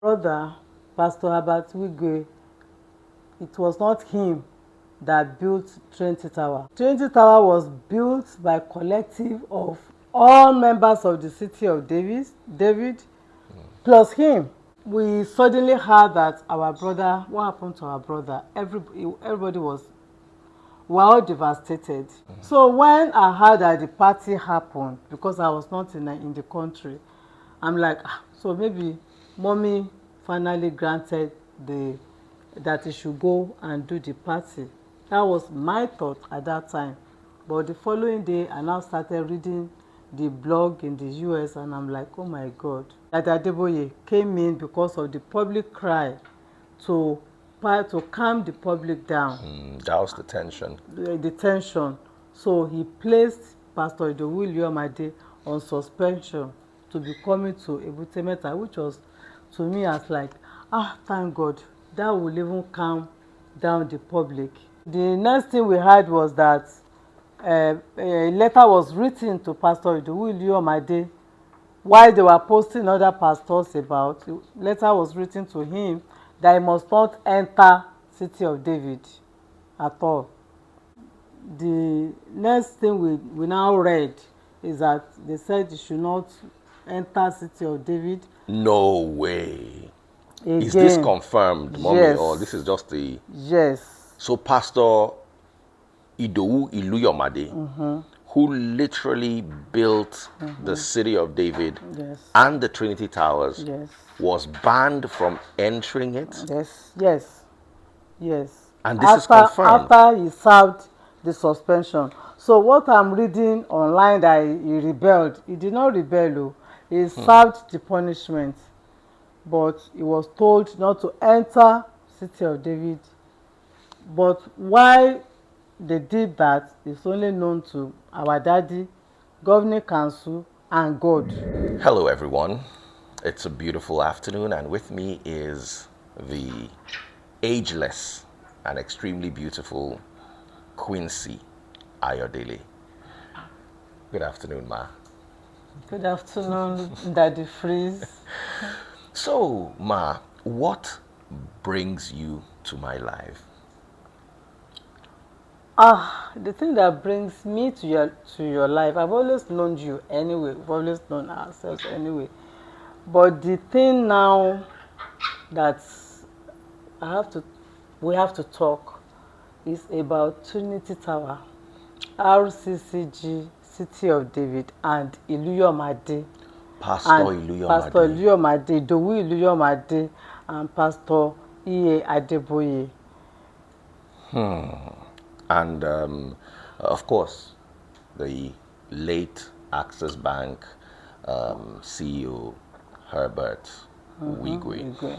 Brother, Pastor Herbert Wigwe, it was not him that built Trinity Tower. Trinity Tower was built by collective of all members of the city of David plus him. We suddenly heard that our brother, what happened to our brother? Everybody was, we were all devastated. So when I heard that the party happened, because I was not in the country, I'm like, so maybe mommy finally granted that he should go and do the party. That was my thought at that time. But the following day, I now started reading the blog in the US, and I'm like, oh my God. That Adeboye came in because of the public cry to calm the public down. That was the tension. The tension. So he placed Pastor Iluyomade on suspension to be coming to Ebute Metta, which was to me as like, thank God, that will even calm down the public. The next thing we heard was that a letter was written to Pastor Iluyomade while they were posting other pastors about. The letter was written to him that he must not enter City of David at all. The next thing we now read is that they said he should not enter City of David. No way. Again. Is this confirmed, mommy, yes. or this is just the... Yes. So Pastor Idowu Iluyomade, who literally built the City of David Yes. and the Trinity Towers, Yes. was banned from entering it? Yes. Yes. Yes. And this is confirmed? After he served the suspension. So what I'm reading online that he rebelled, he did not rebel, he served the punishment. But he was told not to enter City of David. But why they did that is only known to our daddy, governing council, and God. Hello everyone, it's a beautiful afternoon, and with me is the ageless and extremely beautiful Quincy Ayodele. Good afternoon, ma. Good afternoon, Daddy Freeze. So, ma, what brings you to my life? The thing that brings me to your life, I've always known you anyway. We've always known ourselves anyway. But the thing now that we have to talk is about Trinity Tower, RCCG, City of David, and Iluyomade. Pastor Iluyomade. Pastor Iluyomade, Idowu Iluyomade, and Pastor Adeboye. And of course, the late Access Bank CEO Herbert Wigwe.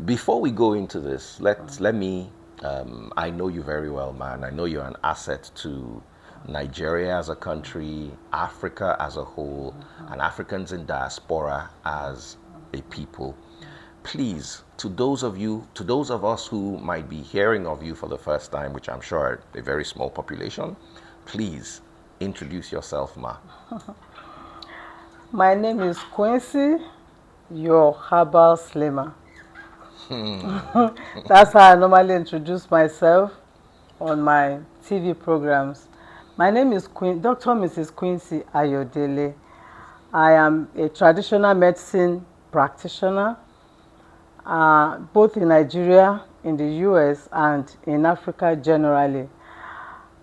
Before we go into this, let me. I know you very well, man. I know you're an asset to Nigeria as a country, Africa as a whole, and Africans in diaspora as a people. Please, to those of us who might be hearing of you for the first time, which I'm sure are a very small population, please introduce yourself, ma. My name is Quincy, your herbal slimmer. That's how I normally introduce myself on my TV programs. My name is Dr. Mrs. Quincy Ayodele. I am a traditional medicine practitioner, both in Nigeria, in the US, and in Africa generally.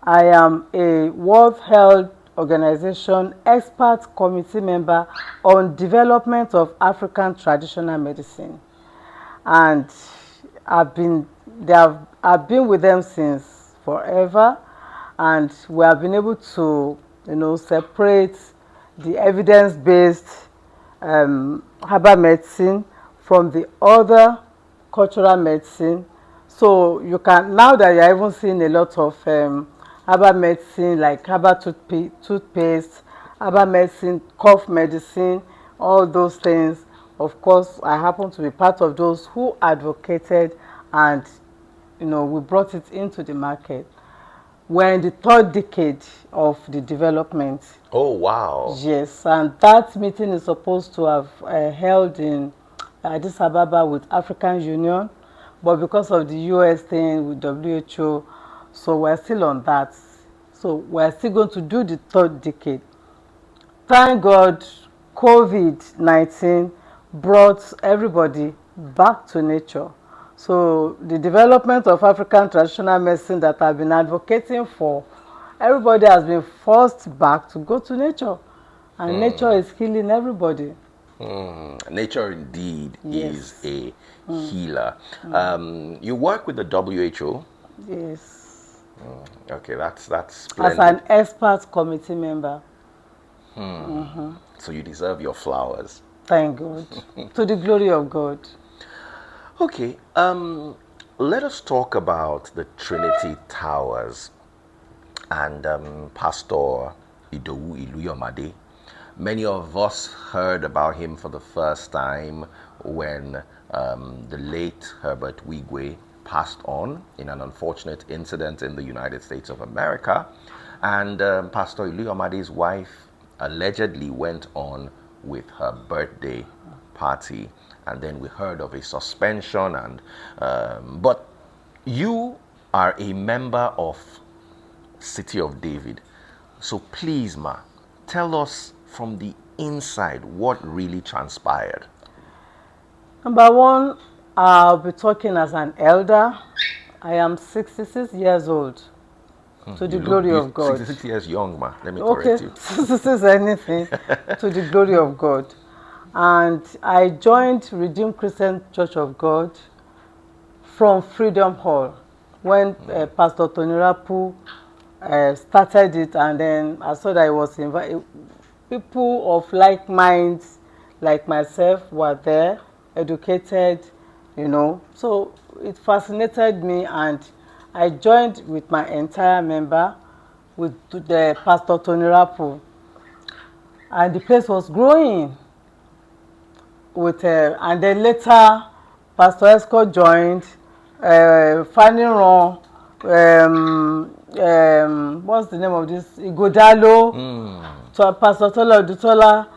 I am a World Health Organization expert committee member on development of African traditional medicine. And I've been with them since forever, and we have been able to, separate the evidence-based herbal medicine from the other cultural medicine. So you can, now that you're even seeing a lot of herbal medicine like herbal toothpaste, herbal medicine, cough medicine, all those things. Of course, I happen to be part of those who advocated, and we brought it into the market. We're in the third decade of the development. Oh, wow. Yes, and that meeting is supposed to have held in Addis Ababa with African Union, but because of the US thing with WHO, so we're still on that. So we're still going to do the third decade. Thank God, COVID-19 brought everybody back to nature. So the development of African traditional medicine that I've been advocating for, everybody has been forced back to go to nature. And nature is healing everybody. Nature indeed is Yes. a healer. You work with the WHO. Yes. Okay, that's As splendid. an expert committee member. So you deserve your flowers. Thank God. To the glory of God. Okay, let us talk about the Trinity Towers and Pastor Iluyomade. Many of us heard about him for the first time when the late Herbert Wigwe passed on in an unfortunate incident in the United States of America. And Pastor Iluyomade's wife allegedly went on with her birthday party, and then we heard of a suspension. And but you are a member of City of David, so please, ma, tell us from the inside what really transpired. Number one, I'll be talking as an elder. I am 66 years old. To the glory of God. 66 years young, ma. Let me Okay, correct you. this is anything. To the glory of God. And I joined Redeemed Christian Church of God from Freedom Hall when Pastor Tony Rapu started it, and then I saw that I was invited. People of like minds, like myself, were there, educated, you know. So it fascinated me, and I joined with my entire member, with the Pastor Tony Rapu, and the place was growing. With and then later, Pastor Esco joined. Fanny Ron, what's the name of this? Igodalo, so Pastor Tola Odutola,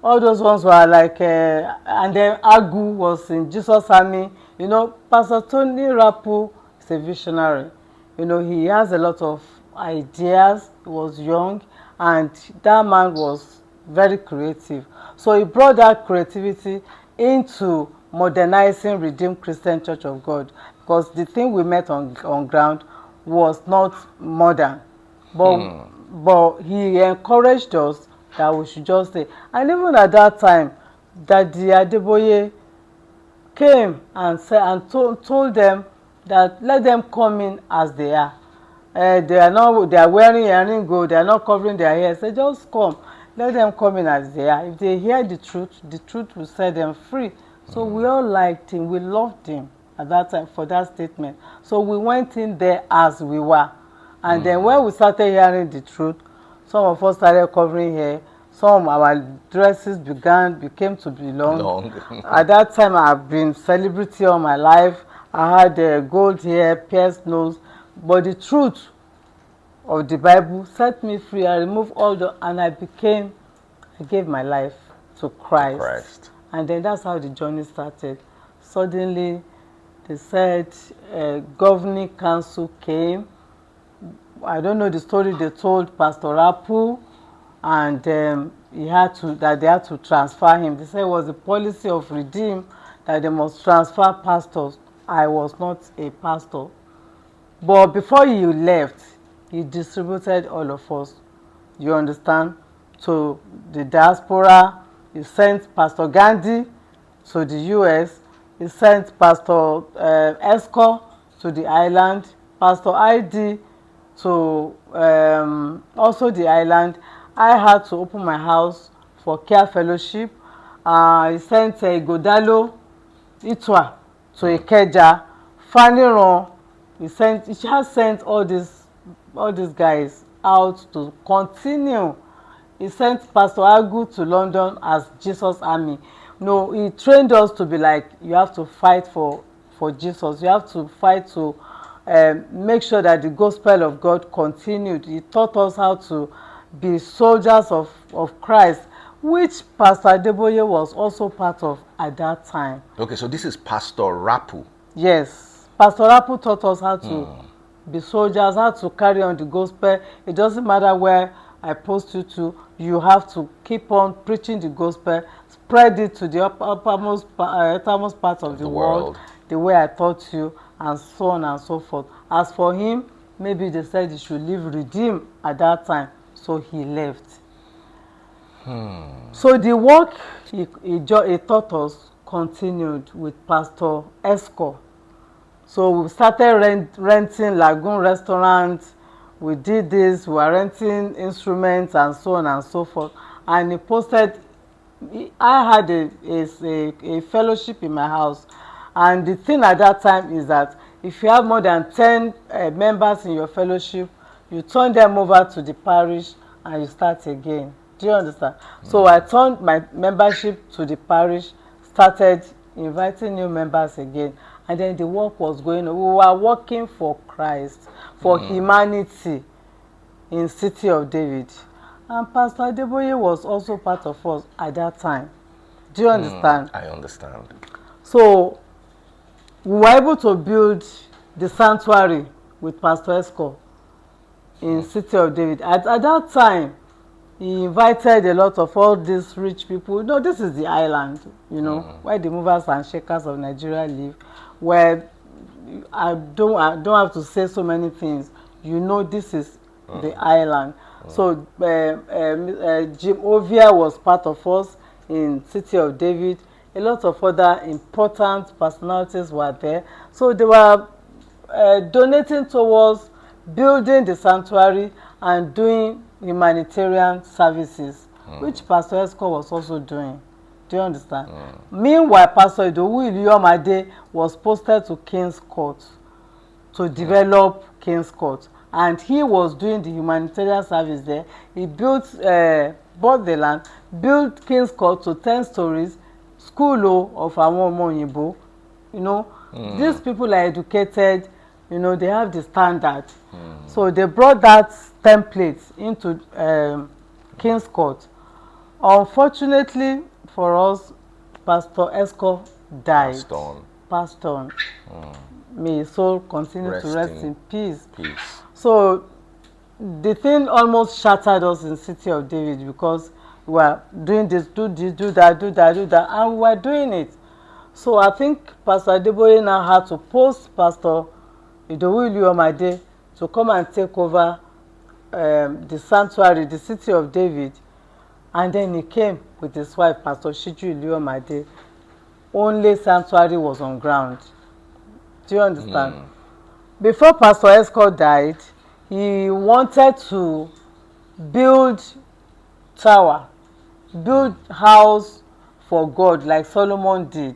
all those ones were like, and then Agu was in Jesus Army. You know, Pastor Tony Rapu is a visionary. You know, he has a lot of ideas. He was young, and that man was very creative. So he brought that creativity into modernizing Redeemed Christian Church of God, because the thing we met on ground was not modern, but he encouraged us that we should just say. And even at that time, Daddy Adeboye came and said and told them that let them come in as they are. They are wearing earring gold, they are not covering their hair. Say just come, let them come in as they are. If they hear the truth will set them free. So we all liked him, we loved him at that time for that statement. So we went in there as we were. And then when we started hearing the truth, some of us started covering hair. Some of our dresses became to be long. At that time, I've been celebrity all my life. I had gold hair, pierced nose. But the truth of the Bible set me free. I removed and I gave my life to Christ. And then that's how the journey started. Suddenly, they said governing council came. I don't know the story they told Pastor Rapu, and they had to transfer him. They said it was the policy of Redeem that they must transfer pastors. I was not a pastor. But before he left, he distributed all of us, you understand, to the diaspora. He sent Pastor Gandhi to the US. He sent Pastor Esco to the island, Pastor ID to also the island. I had to open my house for care fellowship. He sent Godalo Itwa to Ikeja, Faniron. He has sent all these guys out to continue. He sent Pastor Agu to London as Jesus Army. No, he trained us to be like, you have to fight for Jesus. You have to fight to make sure that the gospel of God continued. He taught us how to be soldiers of Christ. which Pastor Adeboye was also part of at that time. Okay, so this is Pastor Rapu. Yes, Pastor Rapu taught us how to be soldiers, how to carry on the gospel. It doesn't matter where I post you to, you have to keep on preaching the gospel, spread it to the uppermost part of the world, the way I taught you, and so on and so forth. As for him, maybe they said he should leave Redeem at that time, so he left. So the work he taught us continued with Pastor Esco. So we started renting Lagoon restaurants. We did this, we were renting instruments and so on and so forth. And he posted, I had a fellowship in my house. And the thing at that time is that if you have more than 10 members in your fellowship, you turn them over to the parish and you start again. Do you understand? So I turned my membership to the parish, started inviting new members again, and then the work was going on. We were working for Christ, for humanity in City of David. And Pastor Adeboye was also part of us at that time. Do you understand? I understand. So we were able to build the sanctuary with Pastor Esco in City of David. At that time, he invited a lot of all these rich people. You know, this is the island, you know, where the movers and shakers of Nigeria live, where I don't have to say so many things. You know, this is the island. So Jim Ovia was part of us in City of David. A lot of other important personalities were there. So they were donating towards building the sanctuary and doing humanitarian services, which Pastor Esco was also doing. Do you understand? Meanwhile, Pastor Idowu Iluyomade was posted to King's Court to develop King's Court, and he was doing the humanitarian service there. He built, bought the land, built King's Court to 10 stories, school of àwọn ọmọ òyìnbó. You know, these people are educated, you know, they have the standard. So they brought that template into King's Court. Unfortunately for us, Pastor Esco died. Passed on. May his soul continue to rest in peace. So the thing almost shattered us in City of David, because we were doing this, do that, and we were doing it. So I think Pastor Adeboye now had to post Pastor Idowu Iluyomade to come and take over the sanctuary, the City of David. And then he came with his wife, Pastor Shiju Iluyomade. Only sanctuary was on ground. Do you understand? Before Pastor Esco died, he wanted to build tower, build house for God like Solomon did.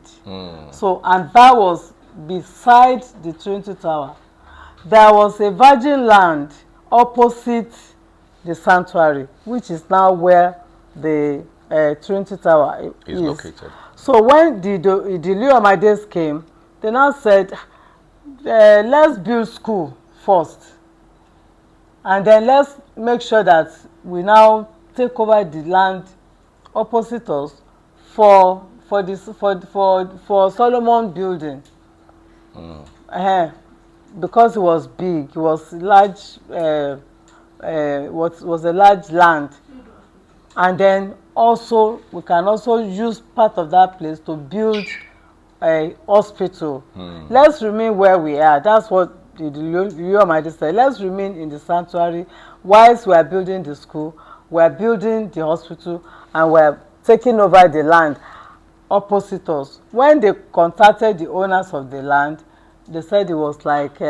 So, and that was beside the Trinity Tower. There was a virgin land opposite the sanctuary, which is now where the Trinity Tower is located. So when the Iluyomades came, they now said, let's build school first, and then let's make sure that we now take over the land opposite us for Solomon building. Because it was big, it was large, was a large land. And then also we can also use part of that place to build a hospital. Let's remain where we are. That's what the Iluyomade said. Let's remain in the sanctuary whilst we are building the school, we are building the hospital, and we are taking over the land opposite us. When they contacted the owners of the land, they said it was like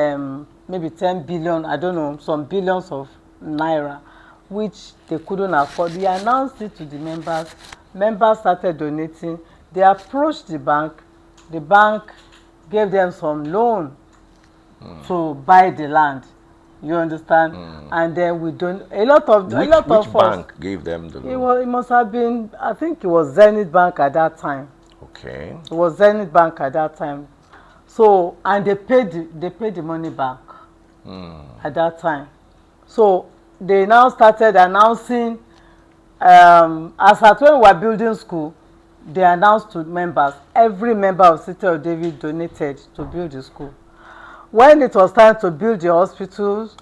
maybe 10 billion, I don't know, some billions of naira, which they couldn't afford. They announced it to the members. Members started donating. They approached the bank. The bank gave them some loan to buy the land. You understand? And then we don't. Which bank gave them the loan? It must have been. I think it was Zenith Bank at that time. Okay. It was Zenith Bank at that time. So, and they paid the money back at that time. So they now started announcing as at when we were building school, they announced to members, every member of City of David donated to build the school. When it was time to build the hospitals,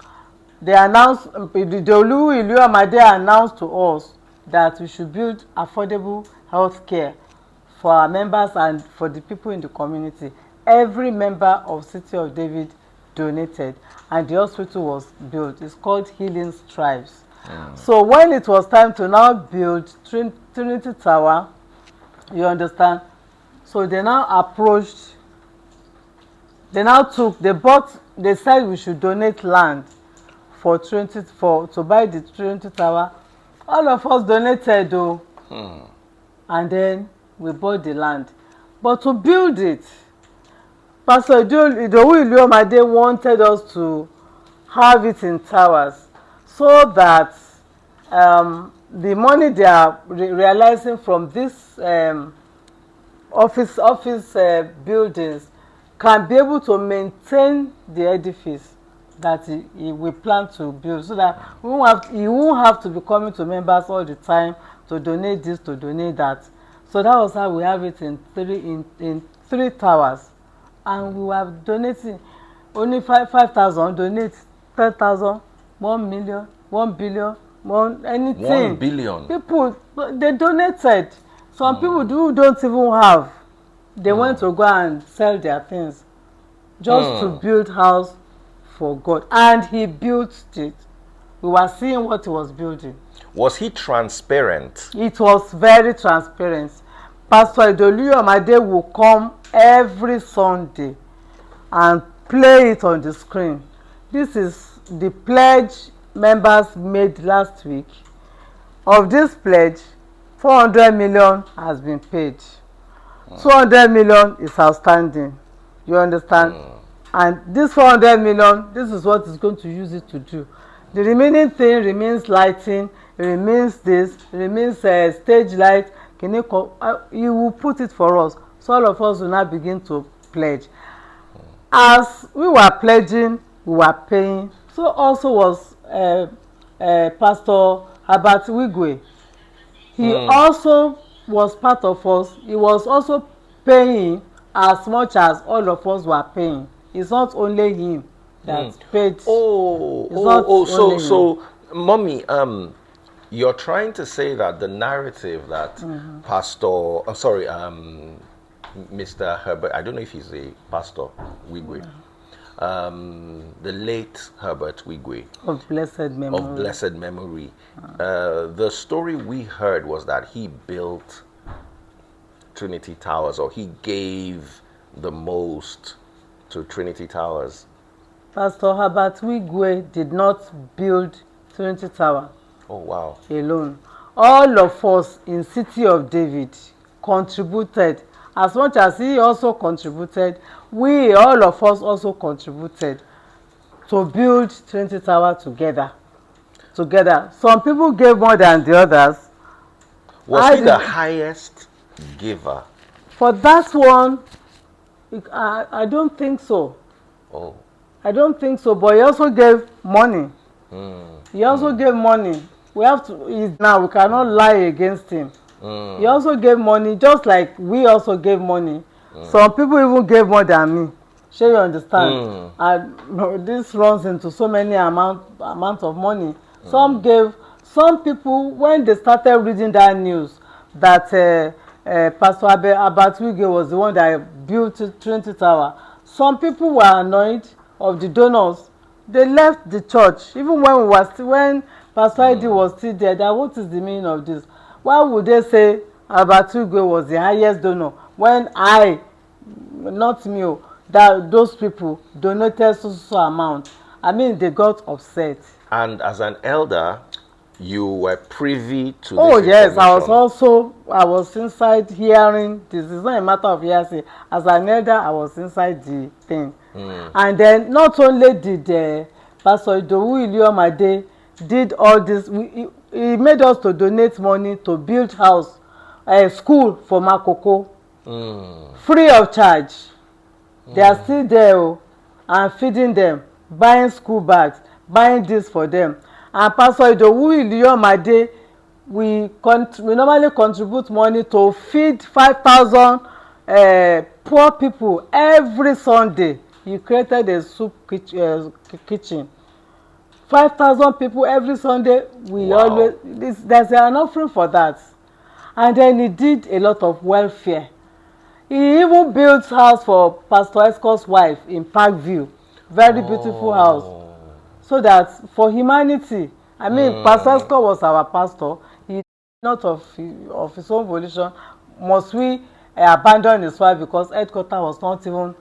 they announced, the Iluyomade announced to us that we should build affordable health care for our members and for the people in the community. Every member of City of David donated, and the hospital was built. It's called Healing Strives. So when it was time to now build Trinity Tower, you understand, so they now approached, they said we should donate land for to buy the Trinity Tower. All of us donated though. And then we bought the land. But to build it, Pastor Idowu Iluyomade wanted us to have it in towers, so that the money they are realizing from this office buildings can be able to maintain the edifice that we plan to build, so that he won't have to be coming to members all the time to donate this, to donate that. So that was how we have it in three towers, and we were donating only 5,000, donate 10,000, 1 million, 1 billion, anything. 1 billion. People, they donated. Some people who don't even have, they went to go and sell their things just to build house for God. And he built it. We were seeing what he was building. Was he transparent? It was very transparent. Pastor Iluyomade will come every Sunday and play it on the screen. This is the pledge members made last week. Of this pledge, 400 million has been paid. 200 million is outstanding. You understand? And this 400 million, this is what is going to use it to do. The remaining thing remains lighting, remains this, remains stage light. He will put it for us. So all of us will now begin to pledge. As we were pledging, we were paying. So also was Pastor Herbert Wigwe. He also was part of us. He was also paying as much as all of us were paying. It's not only him that paid. So, Mommy, you're trying to say that the narrative that Mr. Herbert, I don't know if he's a pastor, Wigwe, the late Herbert Wigwe of blessed memory. The story we heard was that he built Trinity Towers, or he gave the most to Trinity Towers. Pastor Herbert Wigwe did not build Trinity Tower. Oh wow! Alone. All of us in City of David contributed. As much as he also contributed, all of us also contributed to build Trinity Tower together. Some people gave more than the others. Was he the highest giver? For that one, I don't think so. Oh. I don't think so, but he also gave money. He also gave money. We cannot lie against him. He also gave money, just like we also gave money. Some people even gave more than me. Sure, you understand? And this runs into so many amount of money. Some people, when they started reading that news that Pastor Herbert Wigwe was the one that built Trinity Tower, some people were annoyed of the donors. They left the church, even when Pastor Eddie was still there. That what is the meaning of this? Why would they say Herbert Wigwe was the highest donor when not me, that those people donated so amount? I mean, they got upset. And as an elder, you were privy to this. Oh yes, I was inside hearing. This is not a matter of hearsay. As an elder, I was inside the thing. And then not only did Pastor Idowu Iluyomade did all this, he made us to donate money to build house, school for Makoko, free of charge. They are still there and feeding them, buying school bags, buying this for them. And Pastor Idowu Iluyomade we normally contribute money to feed 5,000 poor people every Sunday. He created a soup kitchen. 5,000 people every Sunday. We Wow. always there's an offering for that. And then he did a lot of welfare. He even built house for Pastor Esco's wife in Parkview. Very beautiful house. Oh. So that for humanity, I mean, Pastor Esco was our pastor. He not of his own volition. Must we abandon his wife because headquarters was not even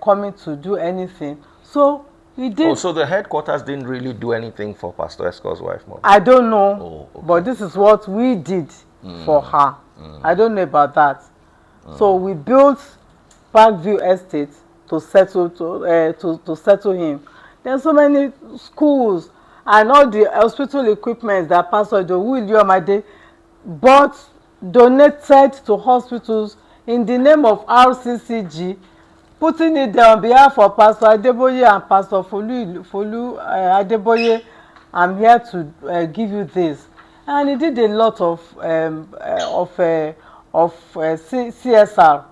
coming to do anything. So he did. Oh, so the headquarters didn't really do anything for Pastor Esco's wife, Mom? I don't know, Oh, okay. but this is what we did for her. I don't know about that. So we built Parkview Estate to settle him. There's so many schools and all the hospital equipment that Pastor Iluyomade bought, donated to hospitals in the name of RCCG, putting it there on behalf of Pastor Adeboye and Pastor Folu Adeboye. I'm here to give you this. And he did a lot of CSR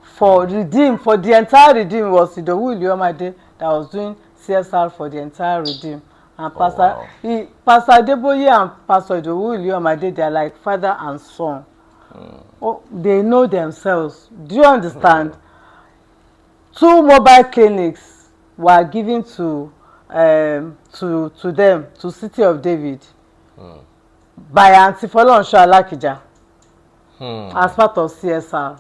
for Redeem. For the entire Redeem was Idowu Iluyomade that was doing CSR for the entire Redeem. And Pastor Adeboye and Pastor Idowu Iluyomade, they are like father and son. Oh, they know themselves. Do you understand? 2 mobile clinics were given to them, to City of David, by Auntie Folorunso Alakija, as part of CSR.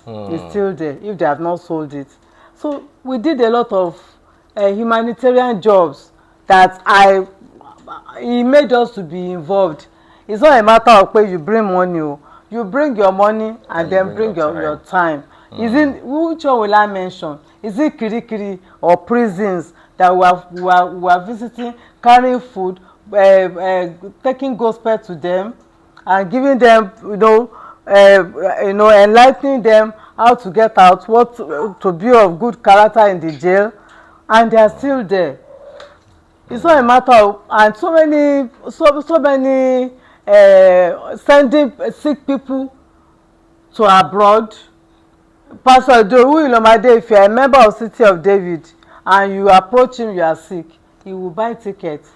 It's still there if they have not sold it. So we did a lot of humanitarian jobs that it made us to be involved. It's not a matter of where you bring money. You bring your money and then bring your time. Is it, which one will I mention? Is it Kirikiri or prisons that we are visiting, carrying food, taking gospel to them, and giving them, enlightening them how to get out, what to be of good character in the jail, and they are still there. It's not a matter of, and so many sending sick people to abroad. Pastor Idowu Iluyomade, if you are a member of City of David and you approach him, you are sick, he will buy tickets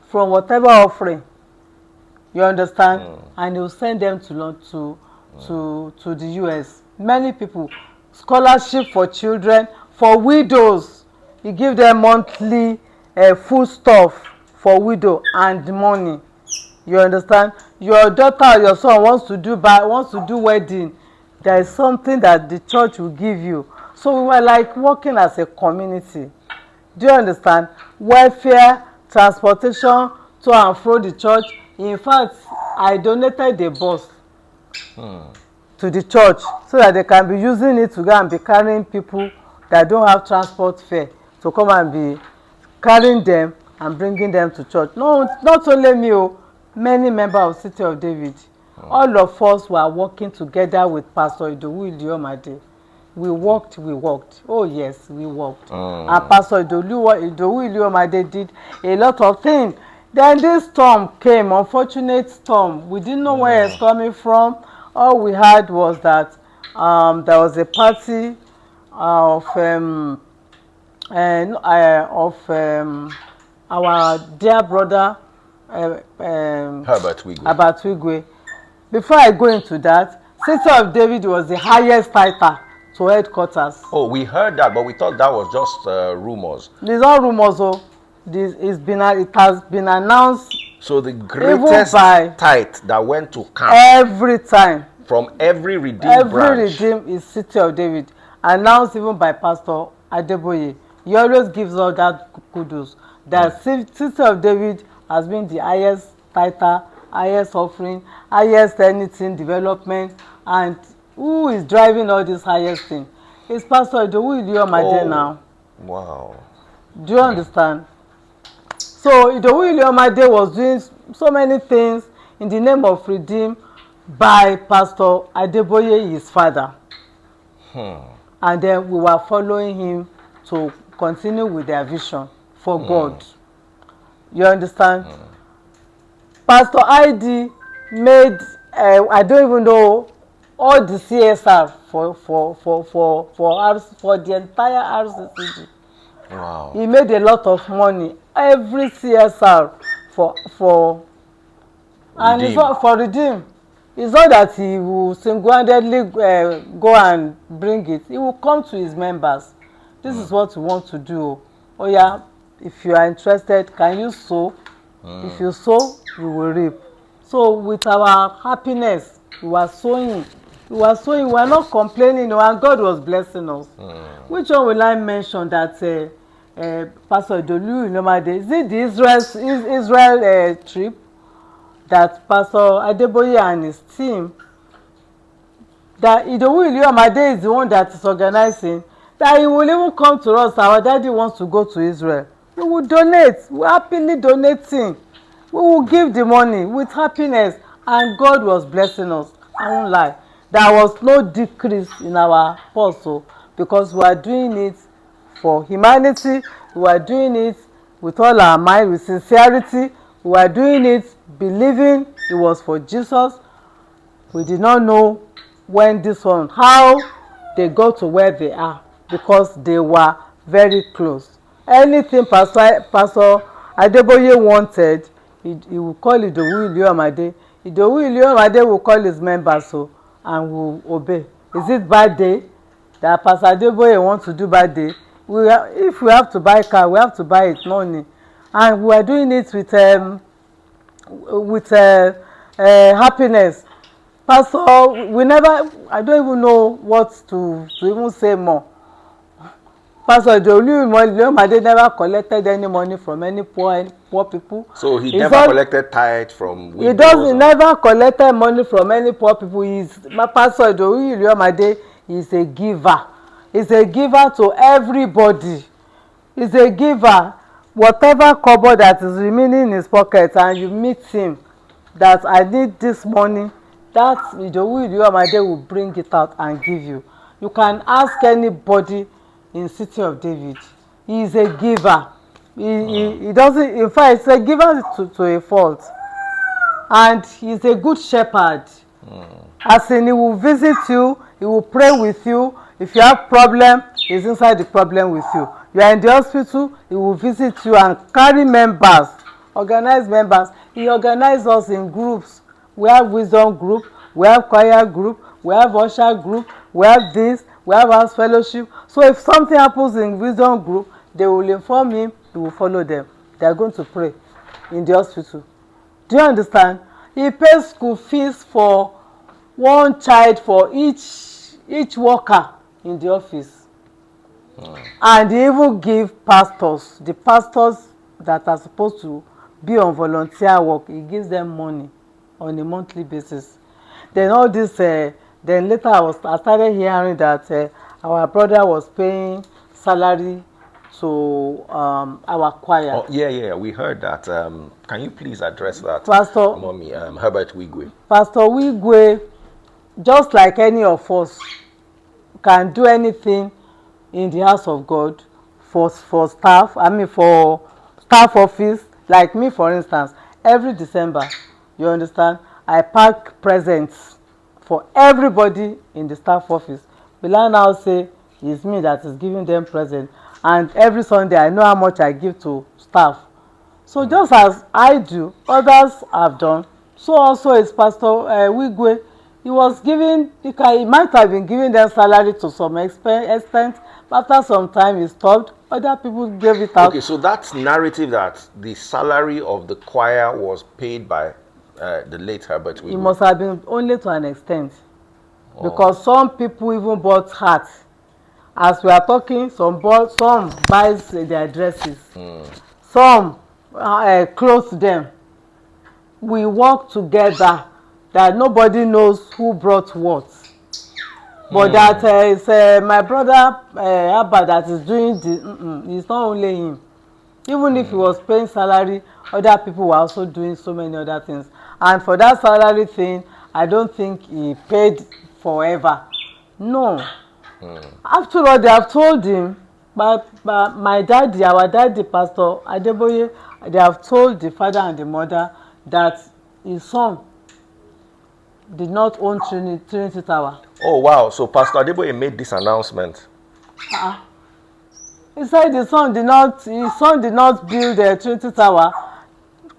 from whatever offering. You understand? And he will send them to the US. Many people, scholarship for children, for widows. He give them monthly food stuff for widow and money. You understand? Your daughter or your son wants to do wedding. There is something that the church will give you. So we were like working as a community. Do you understand? Welfare, transportation to and fro the church. In fact, I donated a bus to the church so that they can be using it to go and be carrying people that don't have transport fare to come and be carrying them and bringing them to church. No, not only me, many members of City of David. All of us were working together with Pastor Idowu Iluyomade. We worked. Oh yes, we worked. And Pastor Idowu Iluyomade did a lot of things. Then this storm came, unfortunate storm. We didn't know where it's coming from. All we had was that there was a party of our dear brother Herbert Wigwe. Before I go into that, City of David was the highest title to headquarters. Oh, we heard that, but we thought that was just rumors. These are rumors. It has been announced. So the greatest tithe that went to camp every time from every Redeemed branch. Every Redeemed is City of David, announced even by Pastor Adeboye. He always gives all that kudos. That City of David has been the highest title, highest offering, highest anything development, and who is driving all this highest thing? It's Pastor Idowu Iluyomade now. Wow. Do you understand? So Idowu Iluyomade was doing so many things in the name of Redeem by Pastor Adeboye, his father. And then we were following him to continue with their vision for God. You understand? Pastor ID made I don't even know all the CSR for the entire RCCG. Wow. He made a lot of money. Every CSR for and it's not for Redeem. It's not that he will single-handedly go and bring it. He will come to his members. This is what we want to do. Oh yeah, if you are interested, can you sow? If you sow, you will reap. So with our happiness, we were sowing. We were sowing. We were not complaining, and God was blessing us. Which one will I mention that Pastor Iluyomade? Is it the Israel trip that Pastor Adeboye and his team, that Iluyomade is the one that is organizing, that he will even come to us? Our daddy wants to go to Israel. We will donate. We're happily donating. We will give the money with happiness, and God was blessing us. I won't lie. There was no decrease in our pulse, because we are doing it for humanity. We are doing it with all our mind, with sincerity. We are doing it believing it was for Jesus. We did not know when this one, how they got to where they are, because they were very close. Anything Pastor Adeboye wanted, he will call Idowu Iluyomade. Idowu Iluyomade will call his members and will obey. Is it bad day that Pastor Adeboye wants to do bad day? If we have to buy car, we have to buy it money, and we are doing it with happiness. Pastor, we never, I don't even know what to even say more. Pastor Iluyomade never collected any money from any poor people. So he never collected tithe from widows? He never collected money from any poor people. Pastor Iluyomade is a giver. He's a giver to everybody. He's a giver. Whatever kobo that is remaining in his pocket, and you meet him that I need this money, that Idowu Iluyomade will bring it out and give you. You can ask anybody in City of David. He is a giver. He doesn't, in fact, he's a giver to a fault. And he's a good shepherd. As in, he will visit you, he will pray with you. If you have problem, he's inside the problem with you. You are in the hospital, he will visit you and carry members, organize members. He organizes us in groups. We have wisdom group, we have choir group, we have usher group, we have this, we have house fellowship. So if something happens in wisdom group, they will inform him, he will follow them. They are going to pray in the hospital. Do you understand? He pays school fees for one child for each worker in the office. And he even give pastors, the pastors that are supposed to be on volunteer work, he gives them money on a monthly basis. Then all this, then later I started hearing that our brother was paying salary to our choir. Oh, yeah, we heard that. Can you please address that, Pastor Mommy? Herbert Wigwe. Pastor Wigwe, just like any of us, can do anything in the house of God for staff. For staff office, like me, for instance. Every December, you understand, I pack presents for everybody in the staff office. Will I now say it's me that is giving them presents? And every Sunday, I know how much I give to staff. So just as I do, others have done. So also is Pastor Wigwe. He was giving, he might have been giving them salary to some extent. After some time, he stopped. Other people gave it out. Okay, so that narrative that the salary of the choir was paid by the late Herbert Wigwe. It must have been only to an extent. Because some people even bought hats. As we are talking, some buys their dresses. Some clothe them. We work together that nobody knows who brought what. But that is my brother Abba that is doing it's not only him. Even if he was paying salary, other people were also doing so many other things. And for that salary thing, I don't think he paid forever. No. After all, they have told him, but my daddy, our daddy, Pastor Adeboye, they have told the father and the mother that his son did not own Trinity Tower. Oh, wow. So Pastor Adeboye made this announcement. He said his son did not build the Trinity Tower.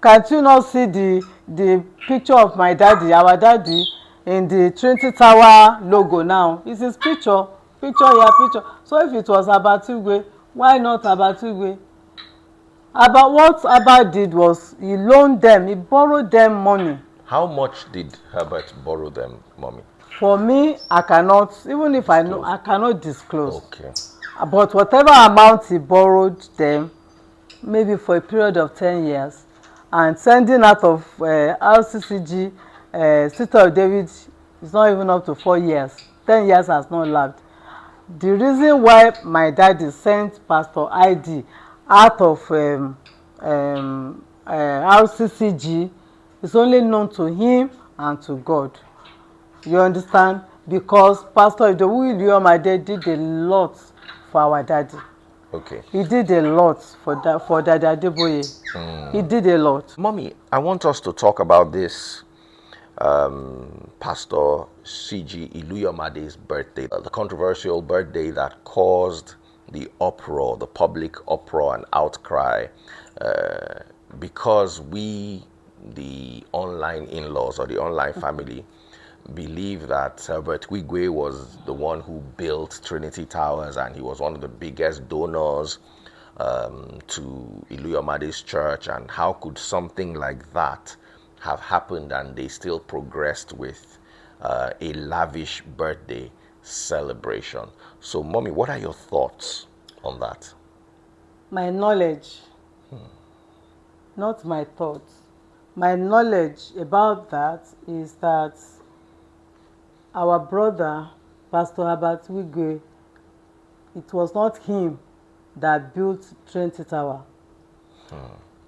Can't you not see the picture of my daddy, our daddy, in the Trinity Tower logo now? It's his picture here, picture. So if it was Wigwe, why not Wigwe? What Abba did was he loaned them, he borrowed them money. How much did Herbert borrow them, Mommy? For me, I cannot, even if I know, I cannot disclose. Okay. But whatever amount he borrowed them, maybe for a period of 10 years, and sending out of RCCG, City of David, is not even up to 4 years. 10 years has not lapsed. The reason why my daddy sent Pastor ID out of RCCG is only known to him and to God. You understand? Because Pastor Iluyomade did a lot for our daddy. Okay. He did a lot for Daddy Adeboye. He did a lot. Mommy, I want us to talk about this Pastor C.G. Iluyomade's birthday, the controversial birthday that caused the uproar, the public uproar and outcry, because we, the online in-laws or the online family, believe that Herbert Wigwe was the one who built Trinity Towers and he was one of the biggest donors to Iluyomade's church, and how could something like that have happened and they still progressed with a lavish birthday celebration. So, Mommy, what are your thoughts on that? My knowledge, not my thoughts. My knowledge about that is that our brother, Pastor Herbert Wigwe, it was not him that built Trinity Tower.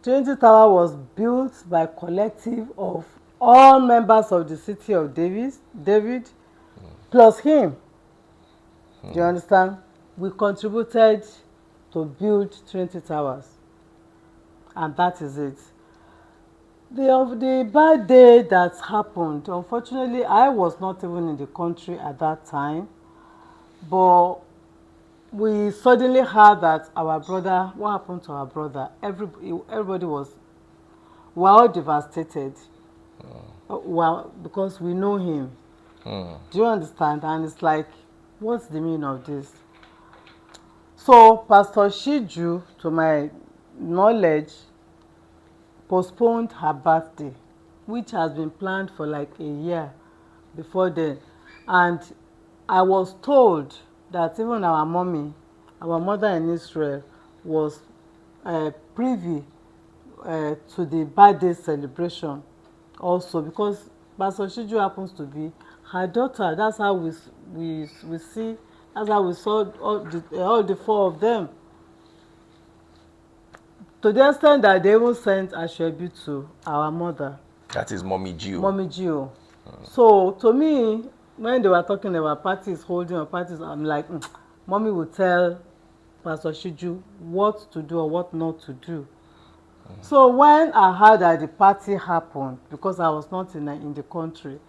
Trinity Tower was built by collective of all members of the City of David, plus him. Do you understand? We contributed to build Trinity Towers, and that is it. The bad day that happened, unfortunately, I was not even in the country at that time, but we suddenly heard that our brother, what happened to our brother? Everybody was, we were all devastated. Well, because we know him. Do you understand? And it's like, what's the meaning of this? So Pastor Shiju, to my knowledge, postponed her birthday, which has been planned for like a year before then. And I was told that even our mommy, our mother in Israel, was privy to the birthday celebration also, because Pastor Shiju happens to be her daughter. That's how we see, that's how we saw all the four of them. To the extent that they even sent a tribute to our mother. That is Mommy Gio. Mommy Gio. So to me, when they were talking about parties, holding or parties, I'm like, Mommy will tell Pastor Shiju what to do or what not to do. So when I heard that the party happened, because I was not in the country,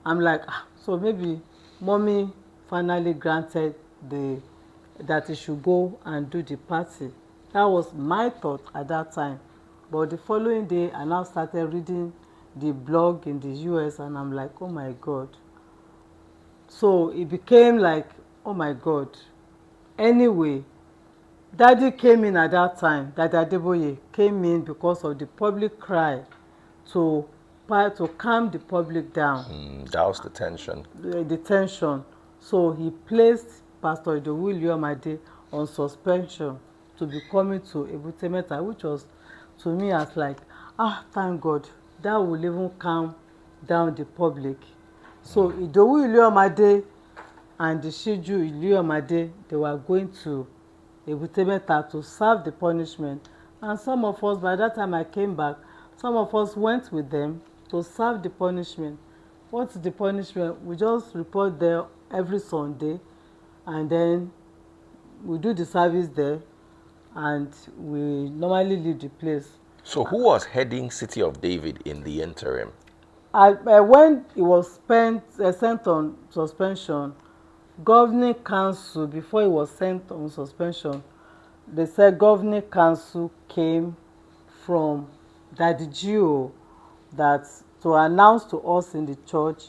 I'm like, so maybe Mommy finally granted that he should go and do the party. That was my thought at that time. But the following day, I now started reading the blog in the US, and I'm like, oh my God. So it became like, oh my God. Anyway, Daddy came in at that time. Daddy Adeboye came in because of the public cry to calm the public down. That was the tension. The tension. So he placed Pastor Iluyomade on suspension to be coming to Ebute Metta, which was to me as like, thank God, that will even calm down the public. So Idowu Iluyomade and the Shiju Iluyomade, they were going to Ebute Metta to serve the punishment. And some of us, by that time I came back, some of us went with them to serve the punishment. What's the punishment? We just report there every Sunday, and then we do the service there, and we normally leave the place. So who was heading City of David in the interim? when he was sent on suspension, governing council, before he was sent on suspension, they said governing council came from Daddy Gio, that to announce to us in the church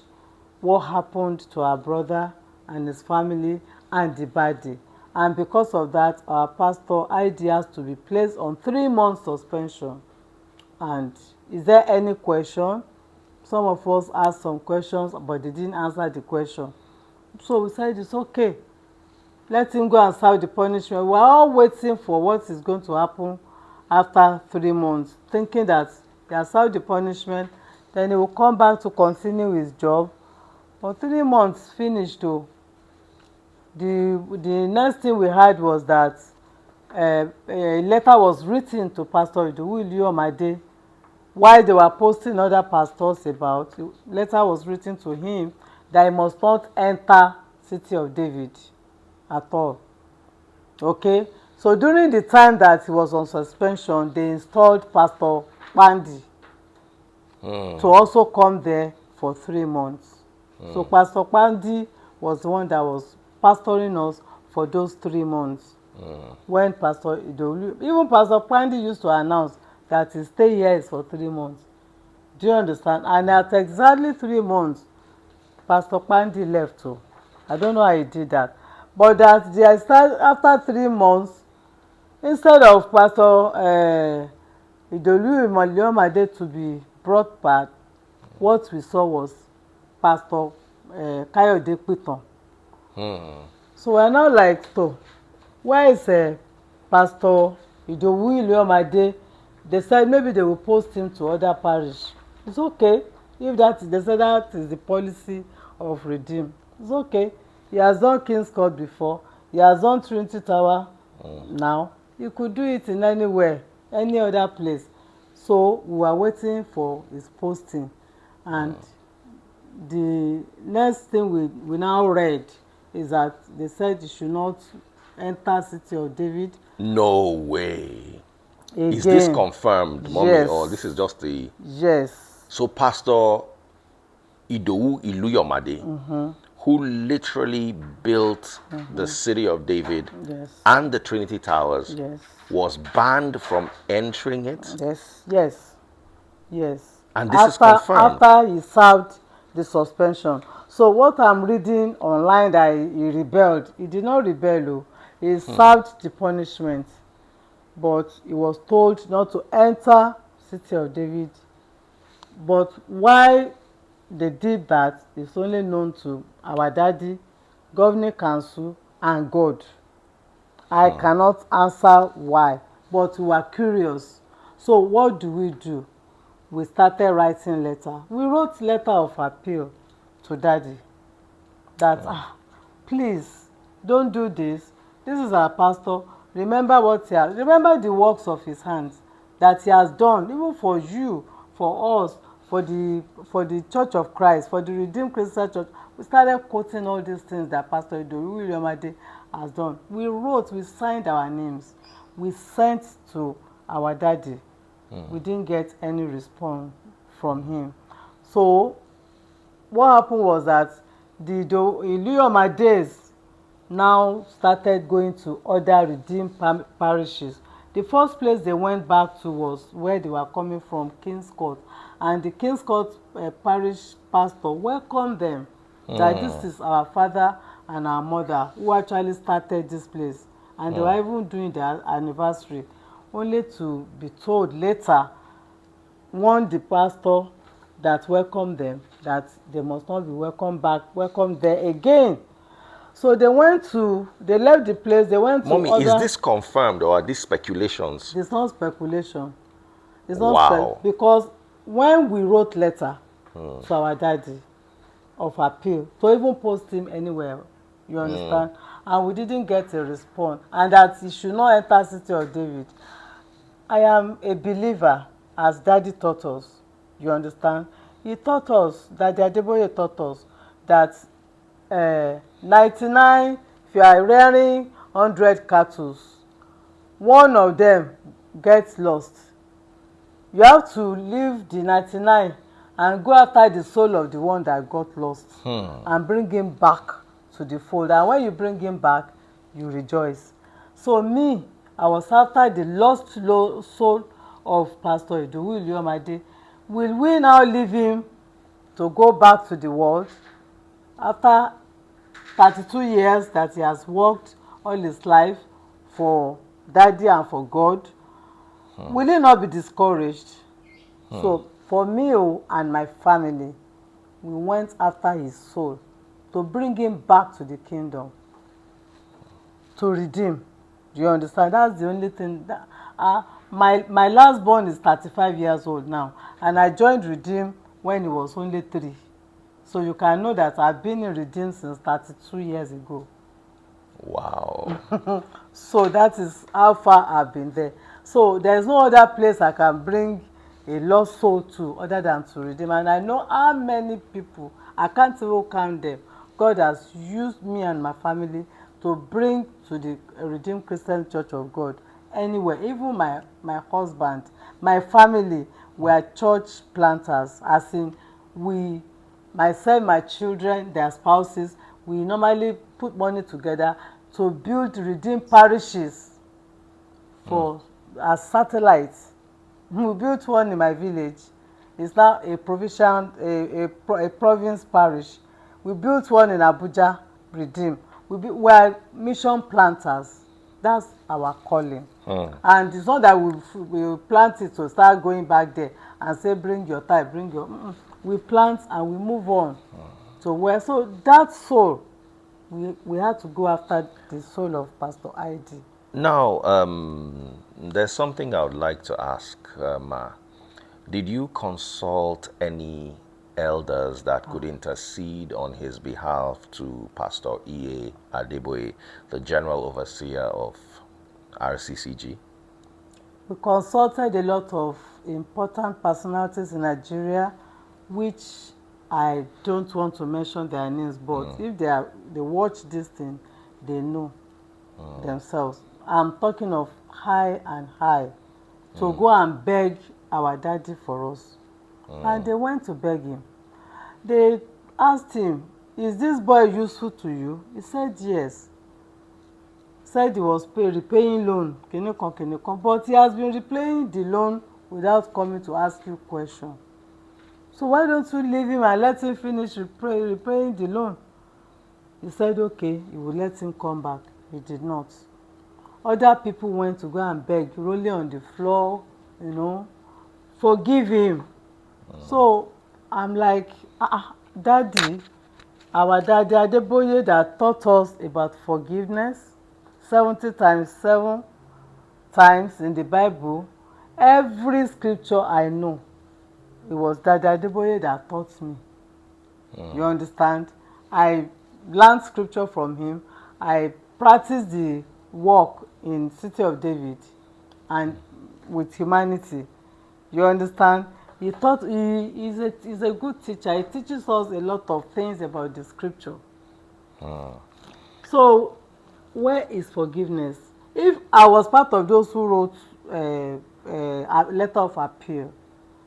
what happened to our brother and his family and the body. And because of that, our pastor ID has to be placed on 3 months suspension. And is there any question? Some of us asked some questions, but they didn't answer the question. So we said it's okay. Let him go and serve the punishment. We're all waiting for what is going to happen after 3 months, thinking that he has served the punishment, then he will come back to continue his job. But 3 months finished though. The next thing we heard was that a letter was written to Pastor Idowu Iluyomade while they were posting other pastors about. The letter was written to him that he must not enter City of David at all. Okay, so during the time that he was on suspension, they installed Pastor Pandi to also come there for 3 months. So Pastor Pandi was the one that was pastoring us for those 3 months. When Pastor Idowu, even Pastor Pandi used to announce that he stay here is for 3 months. Do you understand? And at exactly 3 months, Pastor Pandi left too. I don't know how he did that. But that they start after 3 months, instead of Pastor Idowu Iluyomade to be brought back, what we saw was Pastor Kayode Piton. So we're now like, so where is Pastor Idowu Iluyomade? They said maybe they will post him to other parish. It's okay. If that is, they said that is the policy of Redeem. It's okay. He has done King's Court before. He has done Trinity Tower now. He could do it in anywhere, any other place. So we are waiting for his posting. And the next thing we now read is that they said he should not enter City of David. No way. Again. Is this confirmed, mommy, Yes. or this is just the... Yes. So Pastor Idowu Iluyomade, who literally built the City of David Yes. and the Trinity Towers, Yes. was banned from entering it? Yes. Yes. Yes. And this is confirmed? After he served the suspension. So what I'm reading online that he rebelled, he did not rebel, oh. He served the punishment. But he was told not to enter City of David. But why they did that is only known to our daddy, governing council, and God. I cannot answer why, but we were curious. So what do? We started writing letter. We wrote letter of appeal to daddy that please don't do this. This is our pastor. Remember remember the works of his hands that he has done, even for you, for us, for the Church of Christ, for the Redeemed Christian Church. We started quoting all these things that Pastor Idowu Iluyomade has done. We wrote, we signed our names, we sent to our daddy. We didn't get any response from him. So what happened was that the Iluyomades now started going to other redeemed parishes. The first place they went back to was where they were coming from, King's Court. And the King's Court parish pastor welcomed them that this is our father and our mother who actually started this place. And they were even doing their anniversary, only to be told later, the pastor that welcomed them, that they must not be welcomed there again. So they left the place, they went Mommy, to other... is this confirmed or are these speculations? It's not speculation. It's Wow. because when we wrote letter to our daddy of appeal, to even post him anywhere, you understand, and we didn't get a response, and that he should not enter City of David. I am a believer, as daddy taught us, you understand. He taught us, that Adeboye taught us, that 99, if you are rearing 100 cattle, one of them gets lost. You have to leave the 99 and go after the soul of the one that got lost and bring him back to the fold. And when you bring him back, you rejoice. So me, I was after the lost soul of Pastor Idowu Iluyomade. Will we now leave him to go back to the world after 32 years that he has worked all his life for Daddy and for God? Will he not be discouraged? So for me and my family, we went after his soul to bring him back to the kingdom, to redeem. Do you understand? That's the only thing. My last born is 35 years old now, and I joined Redeem when he was only 3. So you can know that I've been in Redeem since 32 years ago. Wow. So that is how far I've been there. So there's no other place I can bring a lost soul to other than to Redeem. And I know how many people, I can't even count them, God has used me and my family to bring to the Redeemed Christian Church of God anywhere. Even my husband, my family were church planters, as in we, myself, my children, their spouses, we normally put money together to build redeemed parishes for as satellites. We built one in my village. It's now a provincial, a province parish. We built one in Abuja, Redeem. We are mission planters. That's our calling. And it's not that we plant it to start going back there and say, bring your tithe, bring your... We plant and we move on to where. So that soul, we had to go after the soul of Pastor ID. Now, there's something I would like to ask, Ma. Did you consult any elders that could intercede on his behalf to Pastor E.A. Adeboye, the General Overseer of RCCG? We consulted a lot of important personalities in Nigeria, which I don't want to mention their names, but if they watch this thing, they know themselves. I'm talking of high and high to go and beg our daddy for us. And they went to beg him. They asked him, is this boy useful to you? He said yes. Said he was repaying loan, but he has been repaying the loan without coming to ask you question. So why don't you leave him and let him finish repaying the loan? He said okay, he would let him come back. He did not. Other people went to go and beg, rolling on the floor, forgive him. So I'm like, Daddy, our daddy Adeboye that taught us about forgiveness 70 times 7 times in the Bible, every scripture I know, it was Daddy Adeboye that taught me. You understand? I learned scripture from him. I practiced the work in City of David and with humanity. You understand? He taught. He's a good teacher. He teaches us a lot of things about the scripture. So where is forgiveness? If I was part of those who wrote a letter of appeal,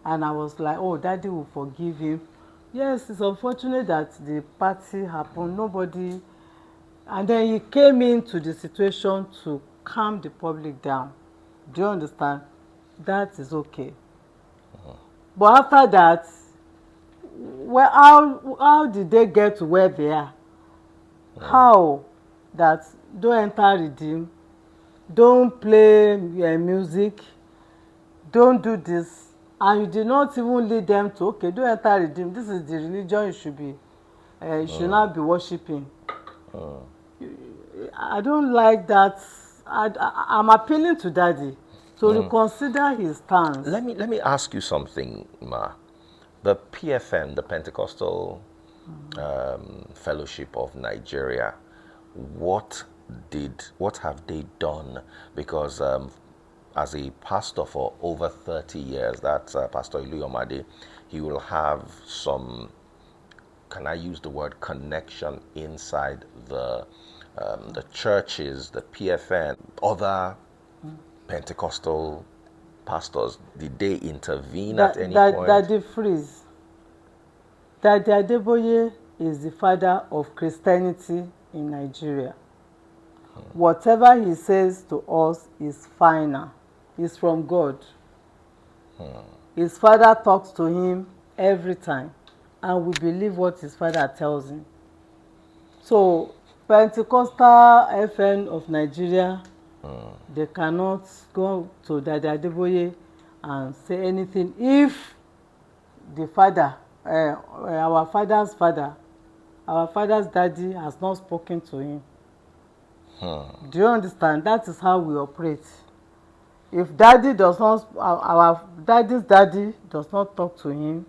and I was like, oh, Daddy will forgive him. Yes, it's unfortunate that the party happened. Nobody, and then he came into the situation to calm the public down. Do you understand? That is okay. But after that, well, how did they get to where they are? How that don't enter Redeem, don't play music, don't do this, and you did not even lead them to, okay, don't enter Redeem, this is the religion you should be, you should not be worshiping. I don't like that. I'm appealing to Daddy to reconsider his stance. Let me ask you something, Ma. The PFN, the Pentecostal Fellowship of Nigeria, what have they done? Because as a pastor for over 30 years, that's Pastor Iluyomade, he will have some, can I use the word connection inside the churches, the PFN, other Pentecostal pastors. Did they intervene at any point? That they freeze. Daddy Adeboye is the father of Christianity in Nigeria. Whatever he says to us is final. It's from God. His father talks to him every time, and we believe what his father tells him. So, Pentecostal FN of Nigeria, they cannot go to Daddy Adeboye and say anything if the father, our father's father, our father's daddy has not spoken to him. Do you understand? That is how we operate. If daddy does not, our daddy's daddy does not talk to him,